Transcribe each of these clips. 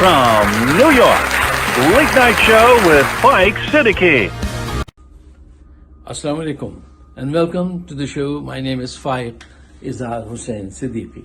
from New York, Late Night Show with Mike Siddiqui. Assalamu alaikum and welcome to the show. My name is Faiq Izhar Hussain Siddiqui.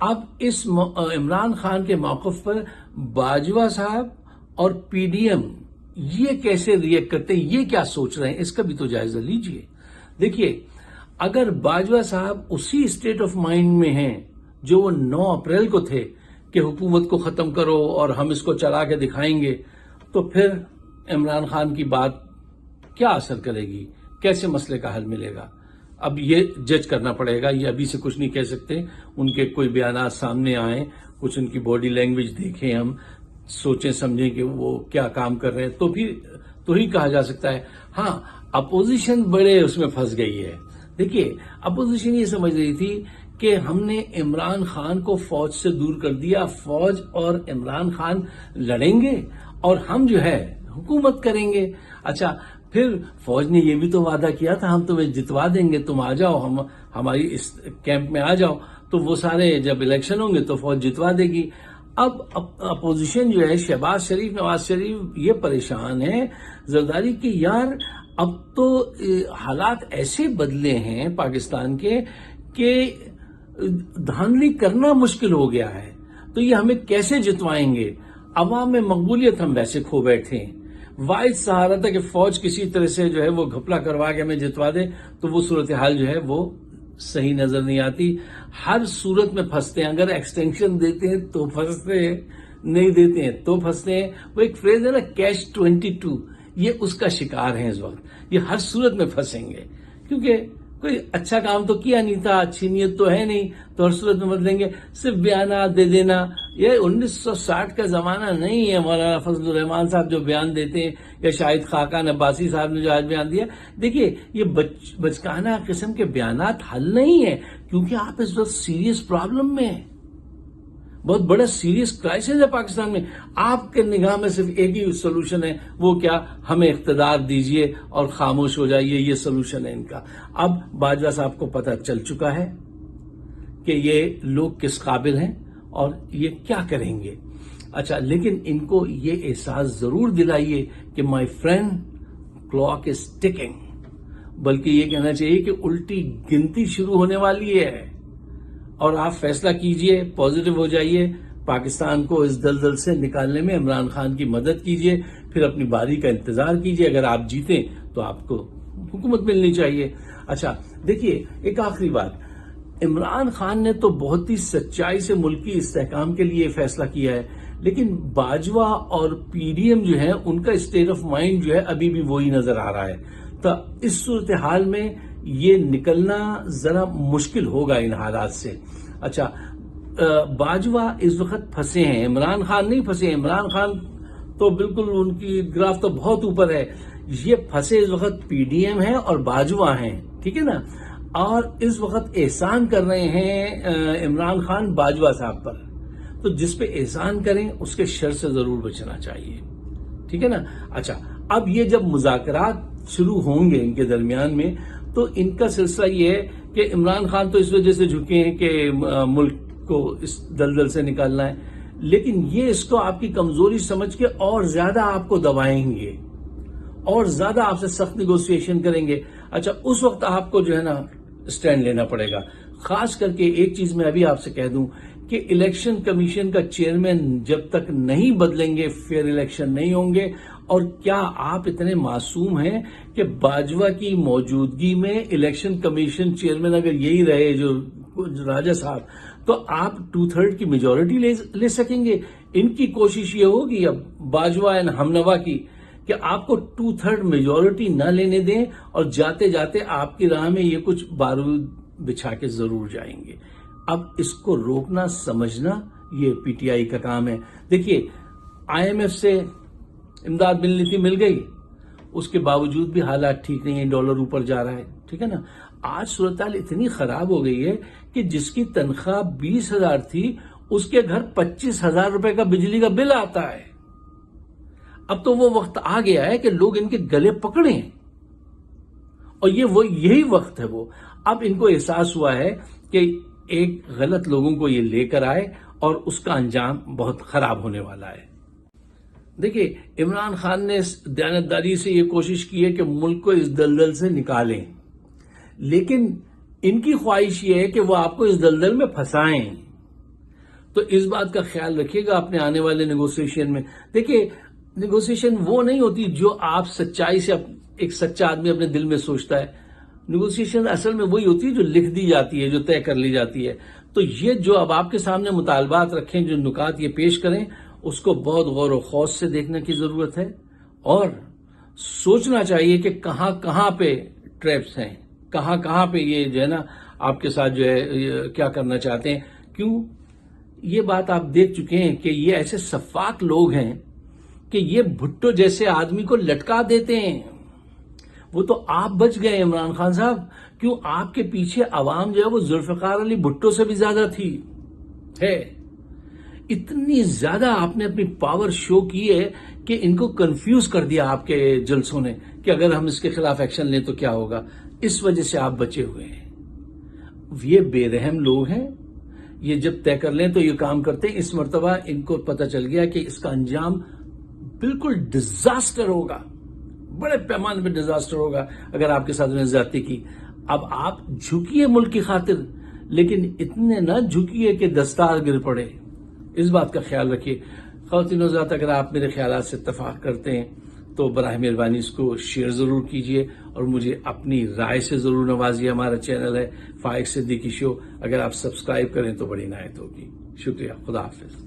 اب اس عمران خان کے موقف پر باجوہ صاحب اور P D M یہ کیسے react کرتے ہیں، یہ کیا سوچ رہے ہیں، اس کا بھی تو جائزہ لیجئے۔ دیکھیے، اگر باجوہ صاحب اسی اسٹیٹ آف مائنڈ میں ہیں جو وہ 9 اپریل کو تھے کہ حکومت کو ختم کرو اور ہم اس کو چلا کے دکھائیں گے، تو پھر عمران خان کی بات کیا اثر کرے گی، کیسے مسئلے کا حل ملے گا؟ اب یہ جج کرنا پڑے گا، یہ ابھی سے کچھ نہیں کہہ سکتے۔ ان کے کوئی بیانات سامنے آئیں، کچھ ان کی باڈی لینگویج دیکھیں، ہم سوچیں سمجھیں کہ وہ کیا کام کر رہے ہیں، تو ہی کہا جا سکتا ہے۔ ہاں، اپوزیشن بڑے اس میں پھنس گئی ہے۔ دیکھیے، اپوزیشن یہ سمجھ رہی تھی کہ ہم نے عمران خان کو فوج سے دور کر دیا، فوج اور عمران خان لڑیں گے اور ہم جو ہے حکومت کریں گے۔ اچھا، پھر فوج نے یہ بھی تو وعدہ کیا تھا ہم تمہیں جتوا دیں گے، تم آ جاؤ، ہم ہماری اس کیمپ میں آ جاؤ، تو وہ سارے جب الیکشن ہوں گے تو فوج جتوا دے گی۔ اب اپوزیشن جو ہے، شہباز شریف، نواز شریف، یہ پریشان ہے زرداری کہ یار اب تو حالات ایسے بدلے ہیں پاکستان کے کہ دھاندلی کرنا مشکل ہو گیا ہے، تو یہ ہمیں کیسے جتوائیں گے؟ عوام میں مقبولیت ہم ویسے کھو بیٹھے ہیں۔ واحد سہارا تھا کہ فوج کسی طرح سے جو ہے وہ گھپلا کروا کے ہمیں جتوا دے، تو وہ صورتحال جو ہے وہ صحیح نظر نہیں آتی۔ ہر صورت میں پھنستے ہیں، اگر ایکسٹینشن دیتے ہیں تو پھنستے ہیں، نہیں دیتے ہیں تو پھنستے ہیں۔ وہ ایک فریز ہے نا، کیچ 22، یہ اس کا شکار ہیں اس وقت۔ یہ ہر صورت میں پھنسیں گے، کیونکہ کوئی اچھا کام تو کیا نہیں تھا، اچھی نیت تو ہے نہیں، تو ہر صورت میں بدلیں گے۔ صرف بیانات دے دینا، یہ 1960 کا زمانہ نہیں ہے۔ مولانا فضل الرحمان صاحب جو بیان دیتے ہیں، یا شاہد خاقان عباسی صاحب نے جو آج بیان دیا، دیکھیے یہ بچکانہ قسم کے بیانات حل نہیں ہے، کیونکہ آپ اس وقت سیریس پرابلم میں ہیں، بہت بڑا سیریس کرائسس ہے پاکستان میں۔ آپ کے نگاہ میں صرف ایک ہی سولوشن ہے، وہ کیا؟ ہمیں اقتدار دیجئے اور خاموش ہو جائیے، یہ سولوشن ہے ان کا۔ اب باجوہ صاحب کو پتہ چل چکا ہے کہ یہ لوگ کس قابل ہیں اور یہ کیا کریں گے۔ اچھا، لیکن ان کو یہ احساس ضرور دلائیے کہ my friend, clock is taking, بلکہ یہ کہنا چاہیے کہ الٹی گنتی شروع ہونے والی ہے، اور آپ فیصلہ کیجئے، پازیٹو ہو جائیے، پاکستان کو اس دلدل سے نکالنے میں عمران خان کی مدد کیجئے، پھر اپنی باری کا انتظار کیجئے۔ اگر آپ جیتیں تو آپ کو حکومت ملنی چاہیے۔ اچھا، دیکھیے ایک آخری بات، عمران خان نے تو بہت ہی سچائی سے ملک کی استحکام کے لیے فیصلہ کیا ہے، لیکن باجوہ اور پی ڈی ایم جو ہے، ان کا اسٹیٹ آف مائنڈ جو ہے ابھی بھی وہی نظر آ رہا ہے۔ تو اس صورتحال میں یہ نکلنا ذرا مشکل ہوگا ان حالات سے۔ اچھا، باجوہ اس وقت پھنسے ہیں، عمران خان نہیں پھنسے ہیں۔ عمران خان تو بالکل ان کی گراف تو بہت اوپر ہے، یہ پھنسے اس وقت پی ڈی ایم ہیں اور باجوہ ہیں، ٹھیک ہے نا؟ اور اس وقت احسان کر رہے ہیں عمران خان باجوہ صاحب پر، تو جس پہ احسان کریں اس کے شر سے ضرور بچنا چاہیے، ٹھیک ہے نا؟ اچھا، اب یہ جب مذاکرات شروع ہوں گے ان کے درمیان میں، تو ان کا سلسلہ یہ ہے کہ عمران خان تو اس وجہ سے جھکے ہیں کہ ملک کو اس دلدل سے نکالنا ہے، لیکن یہ اس کو آپ کی کمزوری سمجھ کے اور زیادہ آپ کو دبائیں گے اور زیادہ آپ سے سخت نیگوسیشن کریں گے۔ اچھا، اس وقت آپ کو جو ہے نا سٹینڈ لینا پڑے گا۔ خاص کر کے ایک چیز میں ابھی آپ سے کہہ دوں کہ الیکشن کمیشن کا چیئرمین جب تک نہیں بدلیں گے، فیئر الیکشن نہیں ہوں گے۔ اور کیا آپ اتنے معصوم ہیں کہ باجوہ کی موجودگی میں الیکشن کمیشن چیئرمین اگر یہی رہے جو راجہ صاحب، تو آپ 2/3 کی میجورٹی لے سکیں گے؟ ان کی کوشش یہ ہوگی اب باجوہ اینڈ ہمنوا کی کہ آپ کو 2/3 میجورٹی نہ لینے دیں، اور جاتے جاتے آپ کی راہ میں یہ کچھ بارود بچھا کے ضرور جائیں گے۔ اب اس کو روکنا سمجھنا یہ پی ٹی آئی کا کام ہے۔ دیکھیے، آئی ایم ایف سے امداد ملنی تھی، مل گئی، اس کے باوجود بھی حالات ٹھیک نہیں ہیں، ڈالر اوپر جا رہا ہے، ٹھیک ہے نا؟ آج صورتحال اتنی خراب ہو گئی ہے کہ جس کی تنخواہ 20,000 تھی، اس کے گھر 25,000 روپے کا بجلی کا بل آتا ہے۔ اب تو وہ وقت آ گیا ہے کہ لوگ ان کے گلے پکڑیں، اور یہی وقت ہے وہ۔ اب ان کو احساس ہوا ہے کہ ایک غلط لوگوں کو یہ لے کر آئے اور اس کا انجام بہت خراب ہونے والا ہے۔ دیکھیے، عمران خان نے دیانتداری سے یہ کوشش کی ہے کہ ملک کو اس دلدل سے نکالیں، لیکن ان کی خواہش یہ ہے کہ وہ آپ کو اس دلدل میں پھنسائیں، تو اس بات کا خیال رکھیے گا اپنے آنے والے نیگوسیشن میں. دیکھیے نیگوسیشن وہ نہیں ہوتی جو آپ سچائی سے ایک سچا آدمی اپنے دل میں سوچتا ہے. نیگوسیشن اصل میں وہی ہوتی ہے جو لکھ دی جاتی ہے, جو طے کر لی جاتی ہے. تو یہ جو اب آپ کے سامنے مطالبات رکھیں, جو نکات یہ پیش کریں, اس کو بہت غور و خوض سے دیکھنے کی ضرورت ہے, اور سوچنا چاہیے کہ کہاں کہاں پہ ٹریپس ہیں, کہاں کہاں پہ یہ جو ہے نا آپ کے ساتھ جو ہے کیا کرنا چاہتے ہیں. کیوں یہ بات آپ دیکھ چکے ہیں کہ یہ ایسے سفاک لوگ ہیں کہ یہ بھٹو جیسے آدمی کو لٹکا دیتے ہیں. وہ تو آپ بچ گئے عمران خان صاحب, کیوں آپ کے پیچھے عوام جو ہے وہ ذوالفقار علی بھٹو سے بھی زیادہ تھی ہے. اتنی زیادہ آپ نے اپنی پاور شو کی ہے کہ ان کو کنفیوز کر دیا آپ کے جلسوں نے کہ اگر ہم اس کے خلاف ایکشن لیں تو کیا ہوگا. اس وجہ سے آپ بچے ہوئے ہیں. یہ بے رحم لوگ ہیں, یہ جب طے کر لیں تو یہ کام کرتے ہیں. اس مرتبہ ان کو پتہ چل گیا کہ اس کا انجام بالکل ڈیزاسٹر ہوگا, بڑے پیمانے پہ ڈیزاسٹر ہوگا اگر آپ کے ساتھ میں زیادتی کی. اب آپ جھکیے ملک کی خاطر, لیکن اتنے نہ جھکیے کہ دستار گر پڑے. اس بات کا خیال رکھیے. خواتین و حضرات, اگر آپ میرے خیالات سے اتفاق کرتے ہیں تو براہ مہربانی اس کو شیئر ضرور کیجئے اور مجھے اپنی رائے سے ضرور نوازیے. ہمارا چینل ہے فائق صدیقی شو, اگر آپ سبسکرائب کریں تو بڑی عنایت ہوگی. شکریہ. خدا حافظ.